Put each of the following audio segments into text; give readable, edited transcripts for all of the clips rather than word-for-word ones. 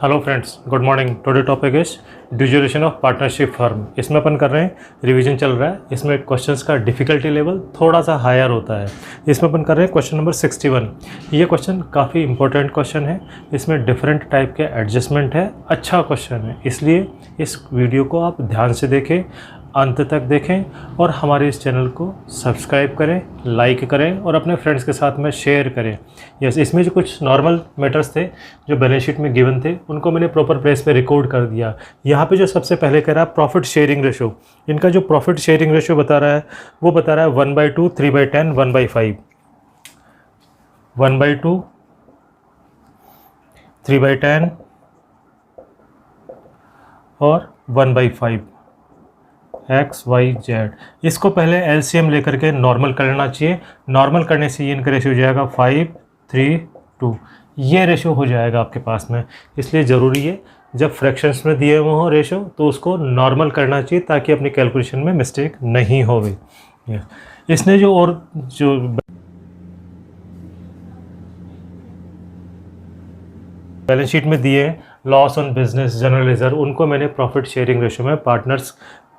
Hello friends, good morning. Today topic is duration of partnership firm. इसमें अपन कर रहे हैं, रिवीजन चल रहा है। इसमें क्वेश्चंस का डिफ़िकल्टी लेवल थोड़ा सा हायर होता है। इसमें अपन कर रहे हैं क्वेश्चन नंबर 61। ये क्वेश्चन काफ़ी इंपॉर्टेंट क्वेश्चन है। इसमें डिफरेंट टाइप के एडजस्टमेंट है। अच्छा क्वेश्चन है, इसलिए इस वीडियो को आप ध्यान से देखें, अंत तक देखें और हमारे इस चैनल को सब्सक्राइब करें, लाइक करें और अपने फ्रेंड्स के साथ में शेयर करें। यस, इसमें जो कुछ नॉर्मल मैटर्स थे जो बैलेंस शीट में गिवन थे उनको मैंने प्रॉपर प्लेस पे रिकॉर्ड कर दिया। यहाँ पे जो सबसे पहले कह रहा है प्रॉफिट शेयरिंग रेशो, इनका जो प्रॉफिट शेयरिंग रेशो बता रहा है वो बता रहा है 1/2, 3/10, 1/5, 1/2, 3/10 और 1/5 XYZ। इसको पहले LCM लेकर के नॉर्मल कर लेना चाहिए। नॉर्मल करने से ये इनका रेशियो हो जाएगा 5:3:2। ये रेशियो हो जाएगा आपके पास में। इसलिए ज़रूरी है जब फ्रैक्शंस में दिए हुए हों रेशियो तो उसको नॉर्मल करना चाहिए ताकि अपनी कैलकुलेशन में मिस्टेक नहीं होवे। इसने जो बैलेंस शीट में दिए loss on business, general reserve, उनको मैंने प्रॉफिट शेयरिंग रेशियो में पार्टनर्स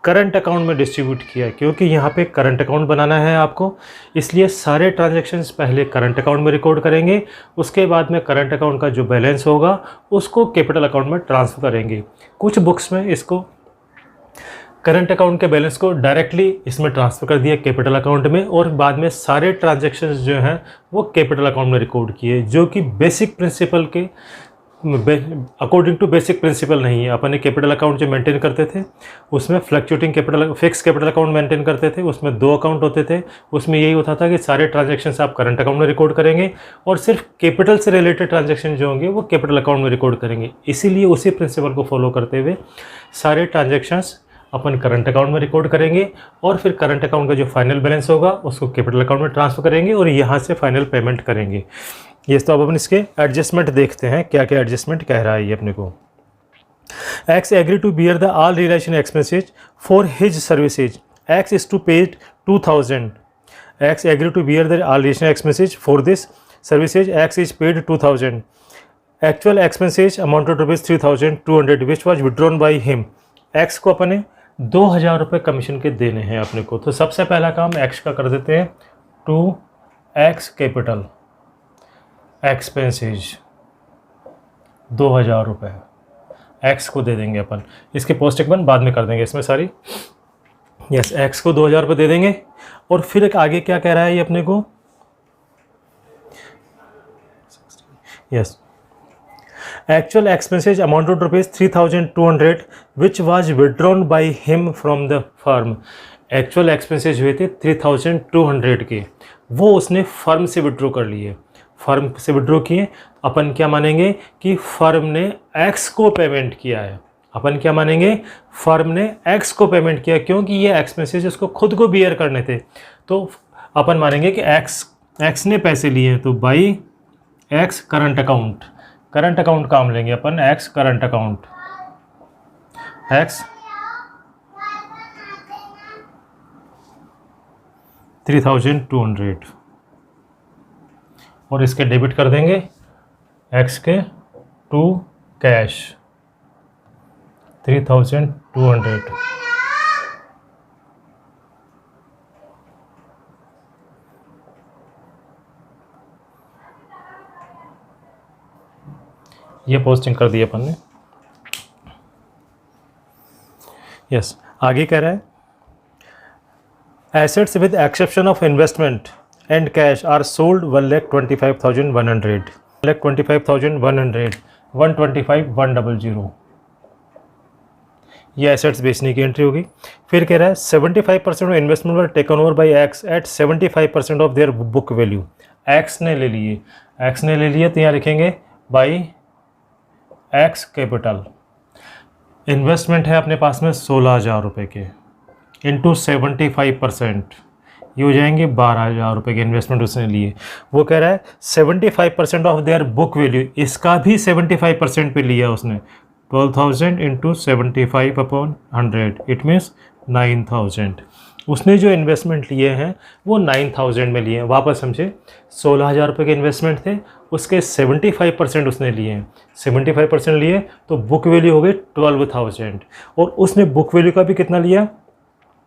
करंट अकाउंट में डिस्ट्रीब्यूट किया, क्योंकि यहाँ पे करंट अकाउंट बनाना है आपको। इसलिए सारे ट्रांजैक्शंस पहले करंट अकाउंट में रिकॉर्ड करेंगे, उसके बाद में करंट अकाउंट का जो बैलेंस होगा उसको कैपिटल अकाउंट में ट्रांसफ़र करेंगे। कुछ बुक्स में इसको करंट अकाउंट के बैलेंस को डायरेक्टली इसमें ट्रांसफ़र कर दिया कैपिटल अकाउंट में और बाद में सारे ट्रांजैक्शंस जो हैं वो कैपिटल अकाउंट में रिकॉर्ड किए, जो कि बेसिक प्रिंसिपल के अकॉर्डिंग टू बेसिक प्रिंसिपल नहीं है। अपन एक कैपिटल अकाउंट जो मेंटेन करते थे उसमें fluctuating capital, fix capital account maintain करते थे, उसमें 2 अकाउंट होते थे। उसमें यही होता था कि सारे ट्रांजैक्शंस आप करंट अकाउंट में रिकॉर्ड करेंगे और सिर्फ कैपिटल से रिलेटेड ट्रांजैक्शन जो होंगे वो कैपिटल अकाउंट में रिकॉर्ड करेंगे। इसीलिए उसी प्रिंसिपल को फॉलो करते हुए सारे ट्रांजैक्शंस अपन करंट अकाउंट में रिकॉर्ड करेंगे और फिर करंट अकाउंट का जो फाइनल बैलेंस होगा उसको कैपिटल अकाउंट में ट्रांसफ़र करेंगे और यहाँ से फाइनल पेमेंट करेंगे। ये तो अब अपन इसके एडजस्टमेंट देखते हैं, क्या क्या एडजस्टमेंट कह रहा है ये अपने को। X agree to bear the all relation expenses for his services. X is to paid 2000। X agree to bear the all relation expenses for this services. X is paid 2000। Actual expenses amounted rupees 3200 which was withdrawn by him. X को अपने 2000 रुपये commission के देने हैं अपने को। तो सबसे पहला काम X का कर देते हैं, टू X कैपिटल एक्सपेंसेज 2000 रुपये X को दे देंगे अपन। इसके पोस्ट एक बाद में कर देंगे इसमें सारी। यस, X को 2000 रुपये दे देंगे और फिर एक आगे क्या कह रहा है ये अपने को। Yes, actual expenses amounted rupees 3200 which was withdrawn by him from the firm. Actual expenses हुए थे 3200 के, वो उसने फर्म से विड्रॉ कर लिए। फर्म से विड्रॉ किए, अपन क्या मानेंगे कि फर्म ने X को पेमेंट किया है। अपन क्या मानेंगे, फर्म ने X को पेमेंट किया, क्योंकि ये एक्सपेंसेज उसको खुद को बियर करने थे। तो अपन मानेंगे कि X ने पैसे लिए, तो by X current account, current account काम लेंगे अपन X करंट अकाउंट, X 3200 और इसके डेबिट कर देंगे X के टू कैश 3200। ये पोस्टिंग कर दी अपन ने। यस, आगे कह रहा है assets with exception of investment and cash are sold 1,25,100, 1,25,100, 125,100। ये एसेट्स बेचने की एंट्री होगी। फिर कह रहा है 75% of investment were taken over by X at 75% of their book value. X ने ले लिए, X ने ले लिए तो यहाँ लिखेंगे बाई X कैपिटल। इन्वेस्टमेंट है अपने पास में 16,000 रुपये के, इंटू 75%, ये हो जाएंगे 12,000 रुपये के इन्वेस्टमेंट उसने लिए। वो कह रहा है 75% ऑफ देयर बुक वैल्यू, इसका भी 75% पे लिया उसने। 12,000 इंटू 75/100 इट मीन्स 9,000। उसने जो इन्वेस्टमेंट लिए हैं वो 9,000 में लिए हैं। वापस समझे, 16,000 रुपये के इन्वेस्टमेंट थे उसके 75% उसने लिए हैं, 75% लिए तो बुक वैल्यू हो गई 12,000, और उसने बुक वैल्यू का भी कितना लिया,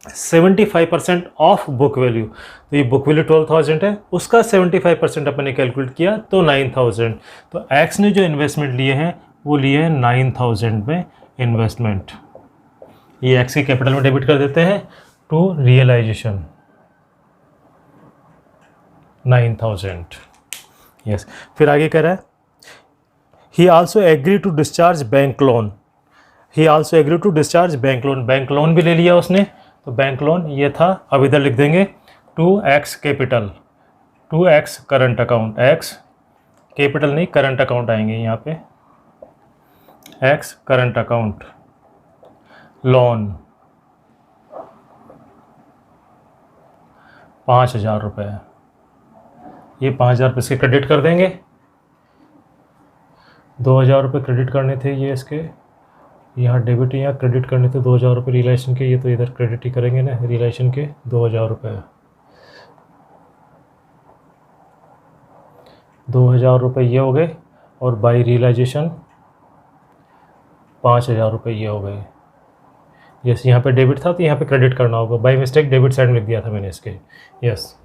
75% ऑफ बुक वैल्यू, तो ये बुक वैल्यू 12,000 है, उसका 75% अपन ने कैलकुलेट किया तो 9,000। तो एक्स ने जो इन्वेस्टमेंट लिए हैं वो लिए हैं 9,000 में इन्वेस्टमेंट। ये एक्स की कैपिटल में डेबिट कर देते हैं टू रियलाइजेशन 9,000। यस, फिर आगे कह रहा है he also agree to discharge bank loan, he also agree to discharge bank loan, bank loan भी ले लिया उसने, तो बैंक लोन ये था, अब इधर लिख देंगे 2x capital, 2x current account, x capital नहीं करंट अकाउंट आएंगे यहाँ पे, x करंट अकाउंट लोन 5,000 रुपये, ये 5,000 रुपये इसके क्रेडिट कर देंगे, 2,000 रुपये क्रेडिट करने थे ये इसके, यहाँ डेबिट यहाँ क्रेडिट करने थे 2,000 रुपये रियलाइजेशन के, ये तो इधर क्रेडिट ही करेंगे ना रियलाइजेशन के 2,000 रुपये, 2,000 रुपये ये हो गए, और बाई रियलाइजेशन 5,000 रुपये ये हो गए। यस, यहाँ पे डेबिट था तो यहाँ पे क्रेडिट करना होगा, बाई मिस्टेक डेबिट साइड में लिख दिया था मैंने इसके। यस,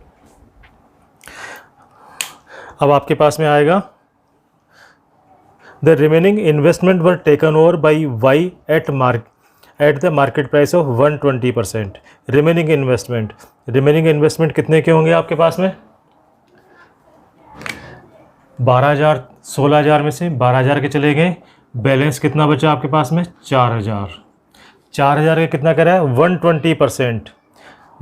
अब आपके पास में आएगा the remaining investment were taken over by Y at the market price of 120%। Remaining investment कितने के होंगे आपके पास में, 12,000, 16,000 में से 12,000 के चले गए, बैलेंस कितना बचा आपके पास में 4,000, 4,000 का कितना करा है 120%,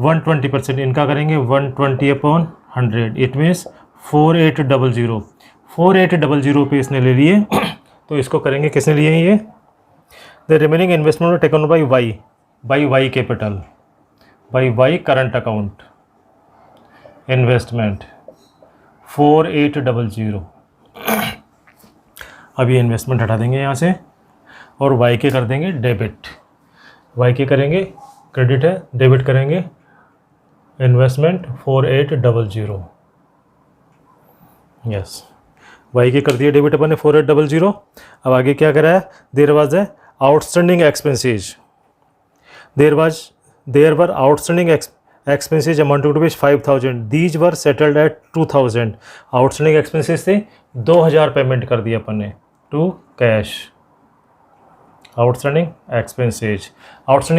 120% इनका करेंगे 120/100, इट मीन्स 4,800, 4,800 पे इसने ले लिए तो इसको करेंगे, किसने लिए ये, the remaining investment taken by Y capital, by Y current account investment 4,800। अब ये इन्वेस्टमेंट हटा देंगे यहाँ से और वाई के कर देंगे डेबिट, वाई के करेंगे क्रेडिट है, डेबिट करेंगे इन्वेस्टमेंट 4,800। यस, वाई के कर दिए डेबिट अपन ने 4,800। अब आगे क्या करा है, there was a outstanding expenses, there were outstanding expenses amounting to rupees 5,000, these were settled at 2,000। Outstanding expenses थे 2,000 पेमेंट कर दिया अपन ने to cash. Outstanding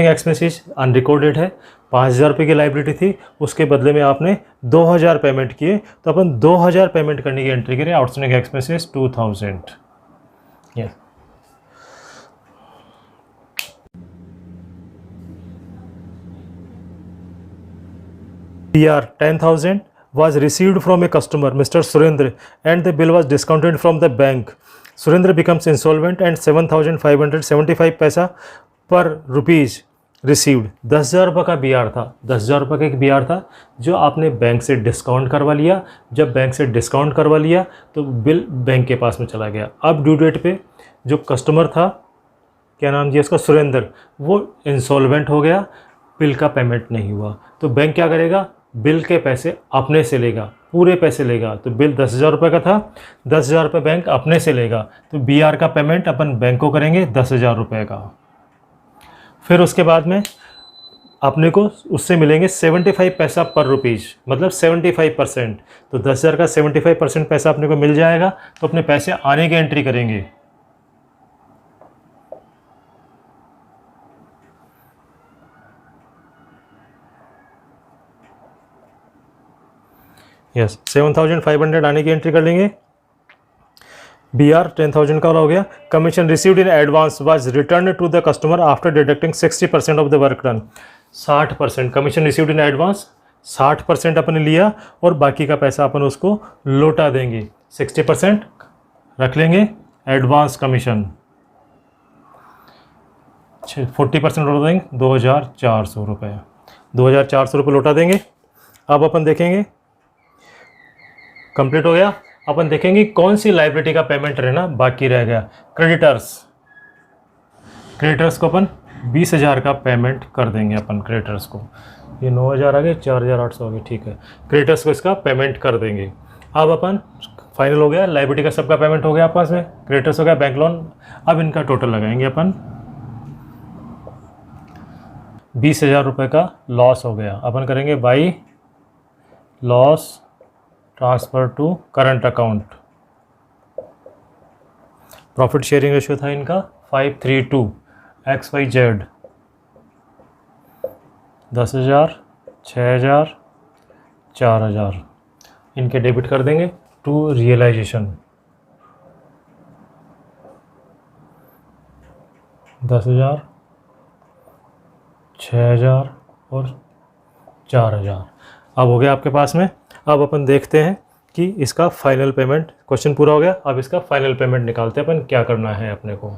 expenses unrecorded है, 5,000 रुपये की लाइबिलिटी थी, उसके बदले में आपने 2,000 पेमेंट किए, तो अपन 2,000 पेमेंट करने की एंट्री करें, outstanding expenses 2,000। Yes, PR 10,000 was received from a customer, Mr. Surendra, and the bill was discounted from the bank. Surendra becomes insolvent and 7,575 पैसा पर रुपीज़ रिसीव्ड। 10,000 रुपये का BR था, 10,000 रुपये का एक BR था जो आपने बैंक से डिस्काउंट करवा लिया। जब बैंक से डिस्काउंट करवा लिया तो बिल बैंक के पास में चला गया। अब ड्यू डेट पे जो कस्टमर था, क्या नाम जी उसका, सुरेंद्र, वो इंसॉल्वेंट हो गया, बिल का पेमेंट नहीं हुआ, तो बैंक क्या करेगा, बिल के पैसे अपने से लेगा, पूरे पैसे लेगा। तो बिल 10,000 रुपये का था, 10,000 रुपये बैंक अपने से लेगा, तो BR का पेमेंट अपन बैंक को करेंगे 10,000 रुपये का। फिर उसके बाद में अपने को उससे मिलेंगे 75 पैसा पर रुपीज़, मतलब 75%। तो 10,000 का 75% पैसा अपने को मिल जाएगा, तो अपने पैसे आने की एंट्री करेंगे। यस, 7,500 आने की एंट्री कर लेंगे। BR 10,000 का हो गया। Commission received in advance was return to the customer after deducting 60% of the work done. 60% commission received in advance, 60% अपन ने लिया और बाकी का पैसा अपन उसको लौटा देंगे। 60% रख लेंगे एडवांस कमीशन, 40% लौटा देंगे 2,400 रुपये, 2,400 रुपये लौटा देंगे। अब अपन देखेंगे कंप्लीट हो गया। अपन देखेंगे कौन सी लाइबिलिटी का पेमेंट रहना बाकी रह गया। क्रेडिटर्स को अपन 20,000 का पेमेंट कर देंगे अपन क्रेडिटर्स को। ये 9,000 आ गए, 4,800 आ गए, ठीक है। क्रेडिटर्स को इसका पेमेंट कर देंगे। अब अपन फाइनल हो गया, लायबिलिटी का सबका पेमेंट हो गया आपस में, क्रेडिटर्स हो गया, बैंक लोन। अब इनका टोटल लगाएंगे अपन। 20,000 रुपये का लॉस हो गया, अपन करेंगे by loss transfer to current account. Profit sharing ratio था इनका 5:3:2, XYZ 10,000, 6,000, 4,000 इनके डेबिट कर देंगे टू रियलाइजेशन। 10,000, 6,000 और 4,000 अब हो गया आपके पास में। अब अपन देखते हैं कि इसका फाइनल पेमेंट, क्वेश्चन पूरा हो गया। अब इसका फाइनल पेमेंट निकालते हैं अपन, क्या करना है अपने को।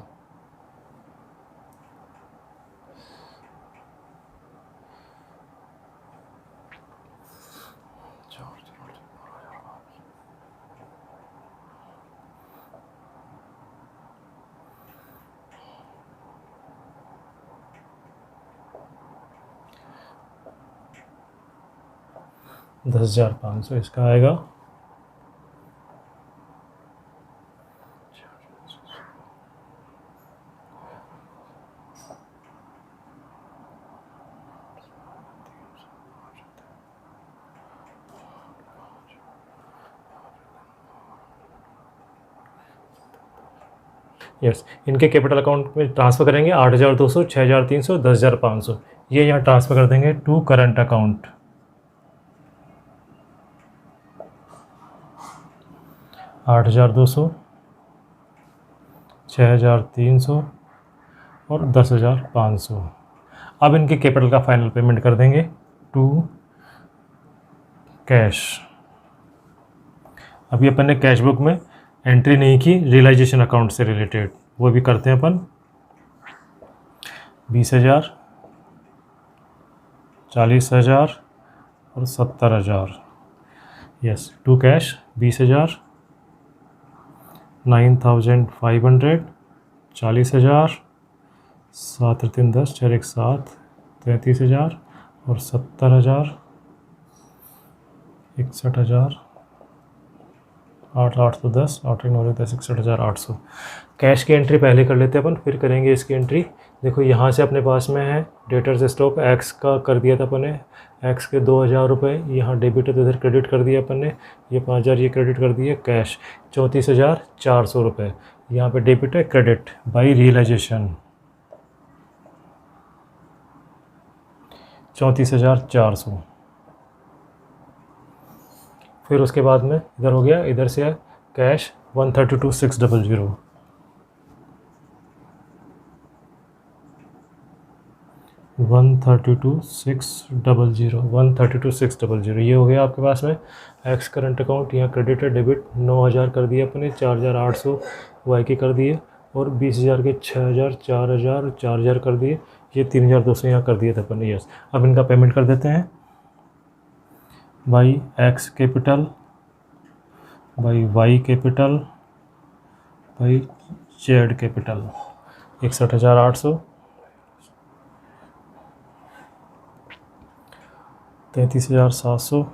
$10,500 इसका आएगा। यस, इनके कैपिटल अकाउंट में ट्रांसफ़र करेंगे 8,200, 6,300, 10,500 ये यहाँ ट्रांसफ़र कर देंगे टू करंट अकाउंट। 8,200, 6,300 और 10,500। अब इनके कैपिटल का फाइनल पेमेंट कर देंगे टू कैश। अभी अपन ने कैश बुक में एंट्री नहीं की रियलाइजेशन अकाउंट से रिलेटेड, वो भी करते हैं अपन। 20,000, 40,000 और 70,000। यस, टू कैश 20,000, 9,500, 40,000, 7 3 10, 4 1 7, 33,000 और 70,000, 61,000, 8 8 तो 10, 8 9 10, 61,800। कैश की एंट्री पहले कर लेते हैं अपन, फिर करेंगे इसकी एंट्री। देखो यहाँ से अपने पास में है डेटर्स स्टॉक एक्स का कर दिया था अपन ने, एक्स के 2,000 रुपये यहाँ डेबिट है तो इधर क्रेडिट कर दिया अपन ने, ये 5,000 ये क्रेडिट कर दिए। कैश 34,400 रुपये यहाँ पे डेबिट है, क्रेडिट बाई रियलाइजेशन 34,400। फिर उसके बाद में इधर हो गया, इधर से है कैश 132,600, 132,600 ये हो गया आपके पास में एक्स करंट अकाउंट। यहाँ क्रेडिट है, डेबिट 9,000 कर दिए अपने, 4,800 वाई के कर दिए और 20,000 के 6,000, 4,000, 4,000 कर दिए, ये 3,200 यहाँ कर दिए थे अपन ने। यस, अब इनका पेमेंट कर देते हैं by X capital, by Y capital, by Z capital. 61,800, 33,700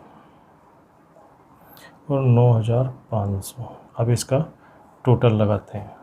और 9,500। अब इसका टोटल लगाते हैं।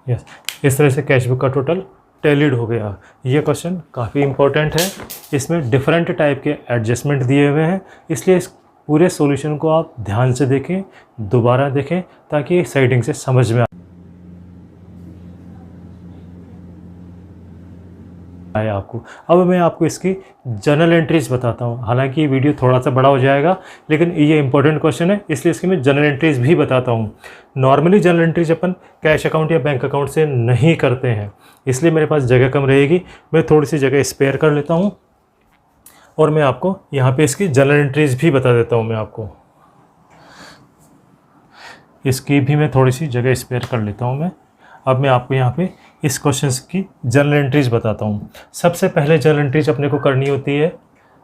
यस, इस तरह से कैशबुक का टोटल टैलीड हो गया। ये क्वेश्चन काफ़ी इंपॉर्टेंट है, इसमें डिफरेंट टाइप के एडजस्टमेंट दिए हुए हैं, इसलिए इस पूरे सॉल्यूशन को आप ध्यान से देखें, दोबारा देखें ताकि सही ढंग से समझ में आए आपको। अब मैं आपको इसकी जर्नल एंट्रीज बताता हूँ। हालांकि ये वीडियो थोड़ा सा बड़ा हो जाएगा, लेकिन ये इंपॉर्टेंट क्वेश्चन है, इसलिए इसकी मैं जर्नल एंट्रीज भी बताता हूँ। नॉर्मली जर्नल एंट्रीज अपन कैश अकाउंट या बैंक अकाउंट से नहीं करते हैं, इसलिए मेरे पास जगह कम रहेगी। मैं थोड़ी सी जगह स्पेयर कर लेता हूँ और मैं आपको यहाँ पे इसकी जर्नल एंट्रीज भी बता देता हूँ। मैं आपको इसकी भी मैं थोड़ी सी जगह स्पेयर कर लेता हूँ मैं। अब मैं आपको यहाँ पे इस क्वेश्चन की जर्नल एंट्रीज बताता हूँ। सबसे पहले जर्नल एंट्रीज अपने को करनी होती है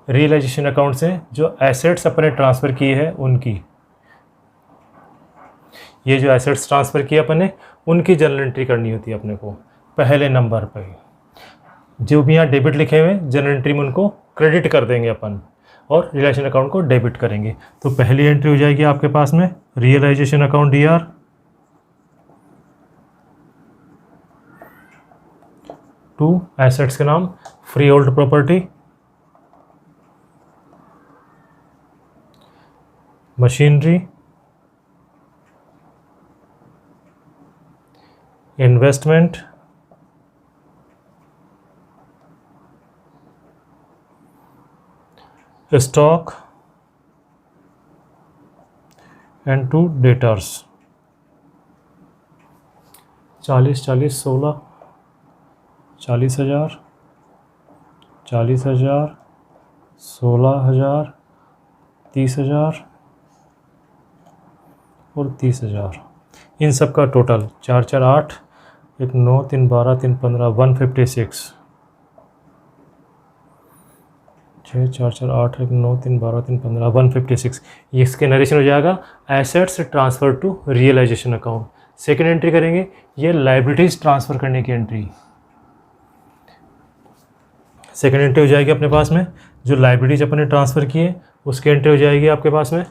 रियलाइजेशन अकाउंट से जो एसेट्स अपने ट्रांसफ़र किए हैं उनकी, ये जो एसेट्स ट्रांसफ़र किए अपन ने उनकी जर्नल एंट्री करनी होती है अपने को पहले नंबर पे। जो भी यहाँ डेबिट लिखे हुए हैं जर्नल एंट्री में उनको क्रेडिट कर देंगे अपन और रियलाइजेशन अकाउंट को डेबिट करेंगे। तो पहली एंट्री हो जाएगी आपके पास में realisation account DR, to assets के नाम freehold property, machinery, investment, stock and to debtors. 40 40 16, 40,000, 40,000, 16,000, 30,000 और 30,000। इन सब का टोटल 4 4 8, 1 9 3 12 3 15 156, 6 4 4 8 1 9 3 12 3 15 156। ये इसके नरेशन हो जाएगा assets transfer to realisation account. Second entry करेंगे ये लाइबिलिटीज़ ट्रांसफ़र करने की एंट्री। सेकेंड एंट्री हो जाएगी अपने पास में जो लाइबिलिटीज़ अपने ट्रांसफ़र की है उसकी एंट्री हो जाएगी आपके पास में।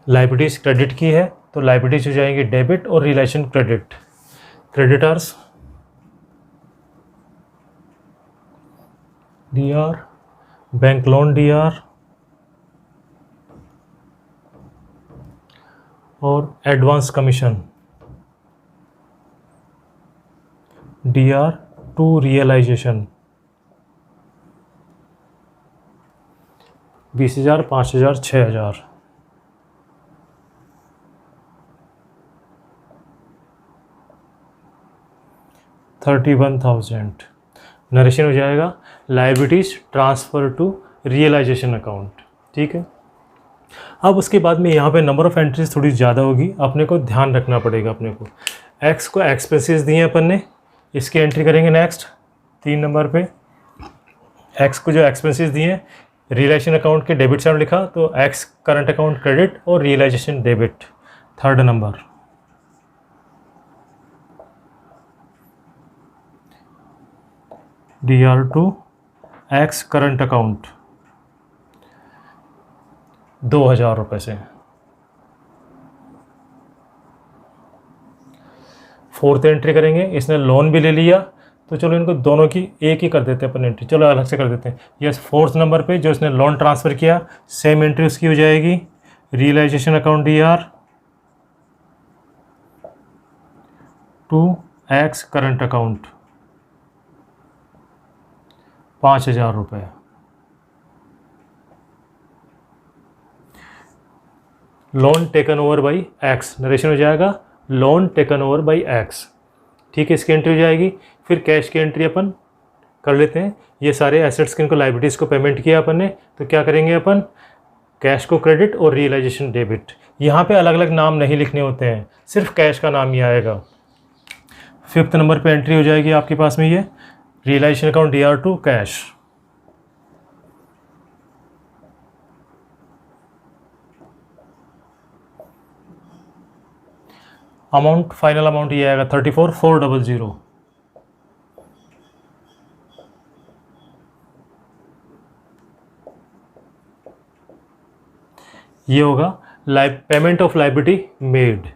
लाइबिलिटीज़ क्रेडिट की है तो लाइबिलिटीज़ हो जाएंगे डेबिट और realisation credit. Creditors DR, bank loan DR और advance commission DR to realisation. 20,000, 5,000, 6,000। $31,000 narration हो जाएगा liabilities transfer to realisation account. ठीक है। अब उसके बाद में यहाँ पे नंबर ऑफ़ एंट्रीज थोड़ी ज़्यादा होगी, अपने को ध्यान रखना पड़ेगा। अपने को एक्स को एक्सपेंसेस दिए अपन ने, इसकी एंट्री करेंगे नेक्स्ट 3 नंबर पे। एक्स को जो एक्सपेंसेस दिए हैं रियलाइजेशन अकाउंट के डेबिट साइड लिखा तो एक्स करंट अकाउंट क्रेडिट और realisation debit. Third number DR to X current account 2,000 रुपये से। फोर्थ एंट्री करेंगे, इसने लोन भी ले लिया तो चलो इनको दोनों की एक ही कर देते हैं अपन एंट्री, चलो अलग से कर देते हैं। यस, फोर्थ नंबर पे जो इसने लोन ट्रांसफ़र किया सेम एंट्री उसकी हो जाएगी realisation account DR to X current account 5,000 रुपये। Loan taken over by X narration हो जाएगा loan taken over by X. ठीक है, इसकी एंट्री हो जाएगी। फिर कैश की एंट्री अपन कर लेते हैं। ये सारे एसेट्स किनको लाइबिलिटीज़ को पेमेंट किया अपन ने तो क्या करेंगे अपन कैश को क्रेडिट और रियलाइजेशन डेबिट। यहाँ पे अलग अलग नाम नहीं लिखने होते हैं, सिर्फ कैश का नाम ही आएगा। फिफ्थ नंबर पे एंट्री हो जाएगी आपके पास में ये realisation account DR to cash. Amount final amount ये आएगा 34,400। ये होगा payment of liability made.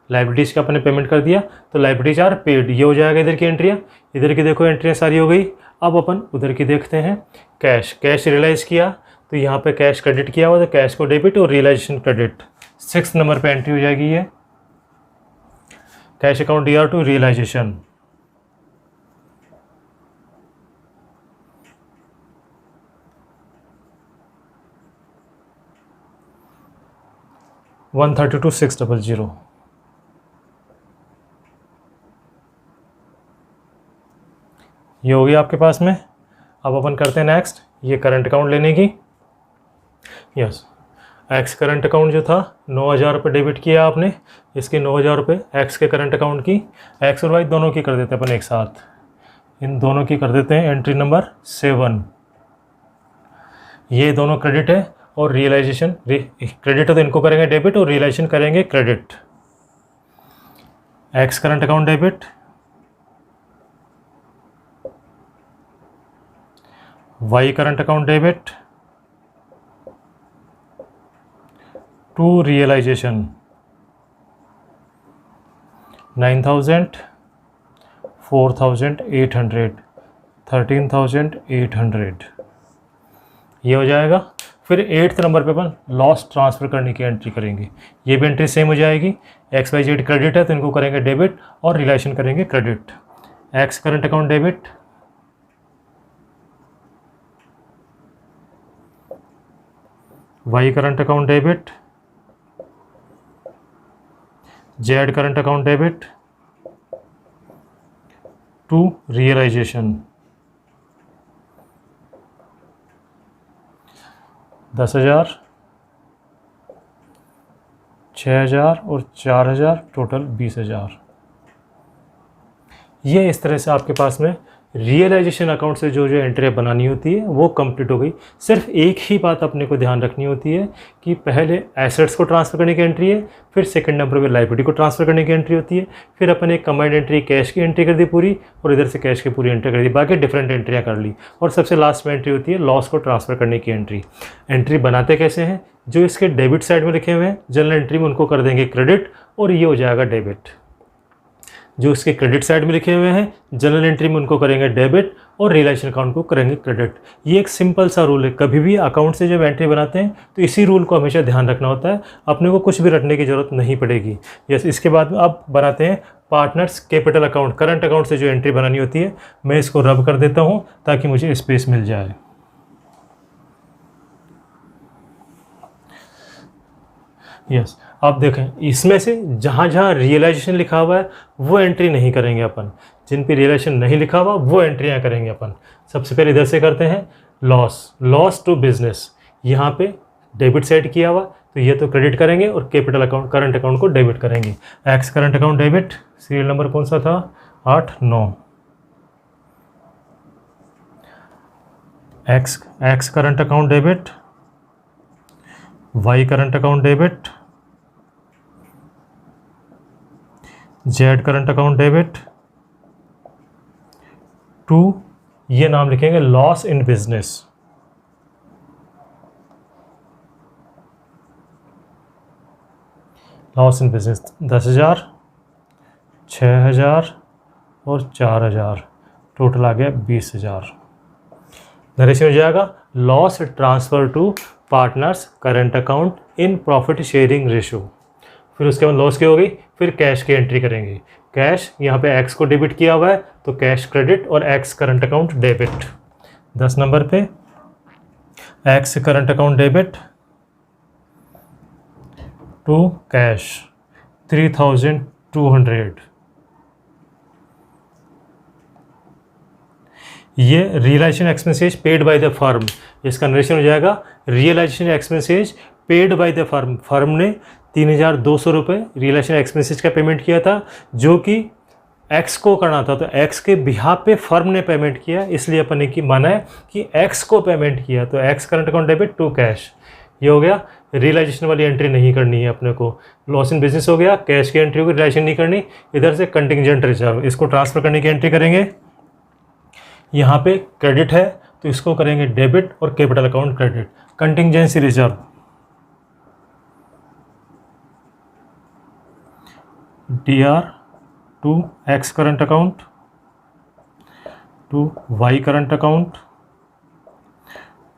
Liabilities का अपने पेमेंट कर दिया तो लाइबिलिटीज आर पेड। ये हो जाएगा इधर की एंट्रियाँ। इधर की देखो एंट्रियाँ सारी हो गई। अब अपन उधर की देखते हैं। कैश रियलाइज़ किया तो यहाँ पे कैश क्रेडिट किया हुआ तो कैश को डेबिट और रियलाइजेशन क्रेडिट। 6th नंबर पे एंट्री हो जाएगी ये cash account DR to realisation. $132,600। ये हो गया आपके पास में। अब अपन करते हैं नेक्स्ट ये करंट अकाउंट लेने की। यस, एक्स करंट अकाउंट जो था 9,000 रुपये डेबिट किया आपने, इसके 9,000 रुपये एक्स के करंट अकाउंट की एक्स और वाई दोनों की कर देते हैं अपन एक साथ। इन दोनों की कर देते हैं एंट्री नंबर 7। ये दोनों क्रेडिट है और रियलाइजेशन क्रेडिट है तो इनको करेंगे डेबिट और रियलाइजेशन करेंगे credit. X current account debit, Y current account debit to realisation 9,000, 4,800, 13,800 ये हो जाएगा। फिर 8th नंबर पे अपन लॉस ट्रांसफ़र करने की एंट्री करेंगे। ये भी एंट्री सेम हो जाएगी। एक्स वाई जेड क्रेडिट है तो इनको करेंगे डेबिट और रिलेशन करेंगे credit. X current account debit, Y current account debit, Z current account debit to realisation 10,000, 6,000 और 4,000, टोटल 20,000। ये इस तरह से आपके पास में रियलाइजेशन अकाउंट से जो जो एंट्री बनानी होती है वो कंप्लीट हो गई। सिर्फ एक ही बात अपने को ध्यान रखनी होती है कि पहले एसेट्स को ट्रांसफ़र करने की एंट्री है, फिर सेकंड नंबर पे लायबिलिटी को ट्रांसफ़र करने की एंट्री होती है, फिर अपन एक कंबाइंड एंट्री कैश की एंट्री कर दी पूरी और इधर से कैश की पूरी एंट्री कर दी, बाकी डिफरेंट एंट्रियाँ कर ली, और सबसे लास्ट में एंट्री होती है लॉस को ट्रांसफ़र करने की एंट्री। एंट्री बनाते कैसे हैं? जो इसके डेबिट साइड में लिखे हुए हैं जनरल एंट्री में उनको कर देंगे क्रेडिट और ये हो जाएगा डेबिट। जो इसके क्रेडिट साइड में लिखे हुए हैं जनरल एंट्री में उनको करेंगे डेबिट और रियलाइजेशन अकाउंट को करेंगे क्रेडिट। ये एक सिंपल सा रूल है। कभी भी अकाउंट से जब एंट्री बनाते हैं तो इसी रूल को हमेशा ध्यान रखना होता है, अपने को कुछ भी रटने की ज़रूरत नहीं पड़ेगी। यस, इसके बाद अब बनाते हैं partners capital account. Current account से जो एंट्री बनानी होती है मैं इसको रब कर देता हूँ ताकि मुझे स्पेस मिल जाए। यस, आप देखें इसमें से जहाँ जहाँ रियलाइजेशन लिखा हुआ है वो एंट्री नहीं करेंगे अपन, जिन पे रियलाइजेशन नहीं लिखा हुआ वो एंट्रियाँ करेंगे अपन। सबसे पहले इधर से करते हैं लॉस टू बिजनेस। यहाँ पे डेबिट साइड किया हुआ तो ये तो क्रेडिट करेंगे और कैपिटल अकाउंट करंट अकाउंट को डेबिट करेंगे। X current account debit, serial number कौन सा था? 8, 9। X current account debit, Y current account debit, Z current account debit to, ये नाम लिखेंगे loss in business. Loss in business 10,000, 6,000 और 4,000, टोटल आ गया 20,000। नरेशन हो जाएगा loss transfer to partners current account in profit sharing ratio. फिर उसके बाद लॉस की हो गई, फिर कैश की एंट्री करेंगे। कैश यहाँ पे एक्स को डेबिट किया हुआ है तो कैश क्रेडिट और X current account debit. 10 number पे X current account debit to cash 3,200। ये realisation expenses paid by the firm, इसका नरेशन हो जाएगा realisation expenses paid by the firm. Firm ने 3,200 रुपये रियलाइजेशन एक्सपेंसेज का पेमेंट किया था जो कि एक्स को करना था, तो एक्स के बिहाफ पे फर्म ने पेमेंट किया, इसलिए अपन ने की माना है कि एक्स को पेमेंट किया, तो X current account debit to cash. ये हो गया। रियलाइजेशन वाली एंट्री नहीं करनी है अपने को। लॉस इन बिजनेस हो गया, कैश की एंट्री होगी, रियलाइजेशन नहीं करनी। इधर से कंटिंजेंट रिजर्व, इसको ट्रांसफर करने की एंट्री करेंगे। यहाँ पे क्रेडिट है तो इसको करेंगे डेबिट और capital account credit. Contingency reserve DR to X current account to Y current account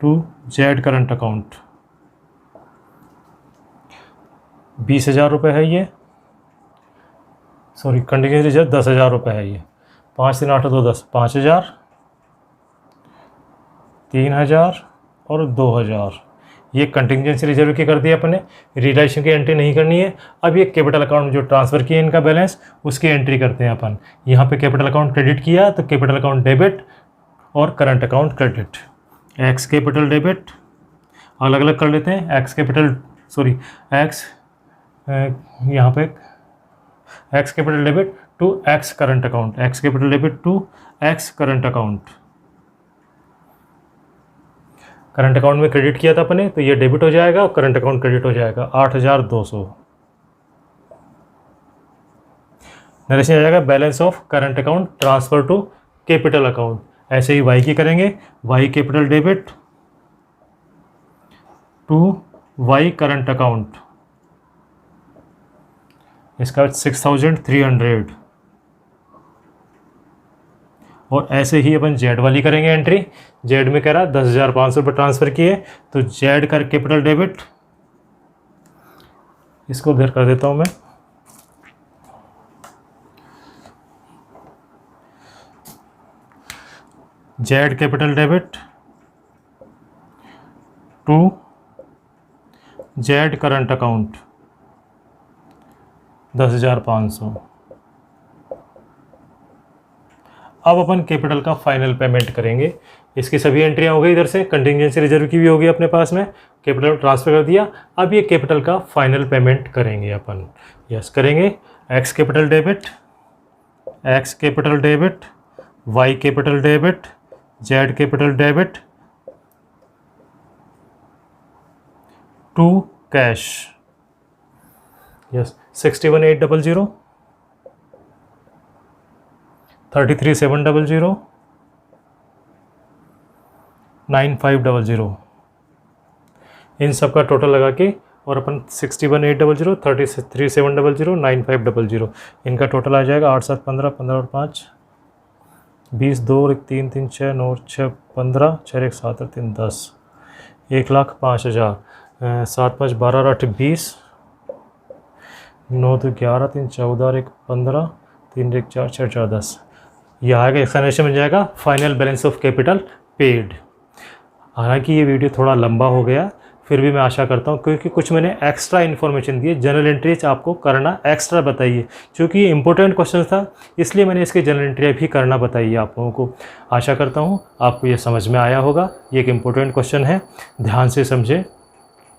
to Z current account. 20,000 रुपये है ये, सॉरी कंटिजेंसी रिजर्व 10,000 रुपये है ये। 5 3 8 2 10, 5,000, 3,000 और 2,000। ये कंटिजेंसी रिजर्व की कर दिया अपने, रियलाइजेशन की एंट्री नहीं करनी है। अब ये कैपिटल अकाउंट में जो ट्रांसफ़र किया इनका बैलेंस उसकी एंट्री करते हैं अपन। यहाँ पे कैपिटल अकाउंट क्रेडिट किया तो कैपिटल अकाउंट डेबिट और current account credit. X capital debit अलग अलग कर लेते हैं। एक्स कैपिटल सॉरी एक्स यहाँ पे X capital debit to X current account, X capital debit to X current account. Current account में क्रेडिट किया था अपने, तो ये डेबिट हो जाएगा और करंट अकाउंट क्रेडिट हो जाएगा 8,200। नरेशन आ जाएगा balance of current account transfer to capital account. ऐसे ही वाई की करेंगे, Y capital debit to Y current account, इसका 6,300। और ऐसे ही अपन जेड वाली करेंगे एंट्री। जेड में कह रहा 10,500 रुपये ट्रांसफ़र किए, तो जेड का कैपिटल डेबिट, इसको उधर कर देता हूँ मैं, Z capital debit to Z current account 10,500। अब अपन कैपिटल का फाइनल पेमेंट करेंगे। इसकी सभी एंट्रियां हो गई, इधर से कंटिंजेंसी रिजर्व की भी होगी अपने पास में, कैपिटल ट्रांसफर कर दिया। अब ये कैपिटल का फाइनल पेमेंट करेंगे अपन। यस करेंगे, X capital debit, X capital debit, Y capital debit, Z capital debit to cash. Yes 61,800, 33,700, 9,500, इन सब का टोटल लगा के, और अपन 61,800, 33,700, 9,500, इनका टोटल आ जाएगा 8, 7, 15, 15 और 5 20, 2 और 1 3, 3 6 9 और 6 15, 6 1 7 और 3 10, 1,05,000, 7 5 12 और 8 20, 9 2 11, 3 14 और 1 15, 3 1 4 6 4 10। यह आएगा, एक्सप्लेनेशन बन जाएगा final balance of capital paid. हालांकि ये वीडियो थोड़ा लंबा हो गया, फिर भी मैं आशा करता हूँ, क्योंकि कुछ मैंने एक्स्ट्रा इन्फॉर्मेशन दी है। जनरल एंट्रीज आपको करना एक्स्ट्रा बताइए, क्योंकि ये इंपॉर्टेंट क्वेश्चन था, इसलिए मैंने इसके जनरल एंट्री भी करना बताइए आप लोगों को। आशा करता हूँ आपको ये समझ में आया होगा। ये एक इम्पोर्टेंट क्वेश्चन है, ध्यान से समझें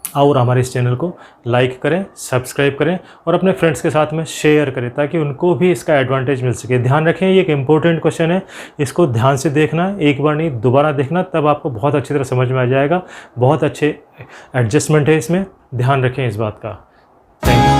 और हमारे इस चैनल को लाइक करें, सब्सक्राइब करें और अपने फ्रेंड्स के साथ में शेयर करें, ताकि उनको भी इसका एडवांटेज मिल सके। ध्यान रखें, ये एक इम्पोर्टेंट क्वेश्चन है, इसको ध्यान से देखना, एक बार नहीं दोबारा देखना, तब आपको बहुत अच्छी तरह समझ में आ जाएगा। बहुत अच्छे एडजस्टमेंट है इसमें, ध्यान रखें इस बात का। Thank you.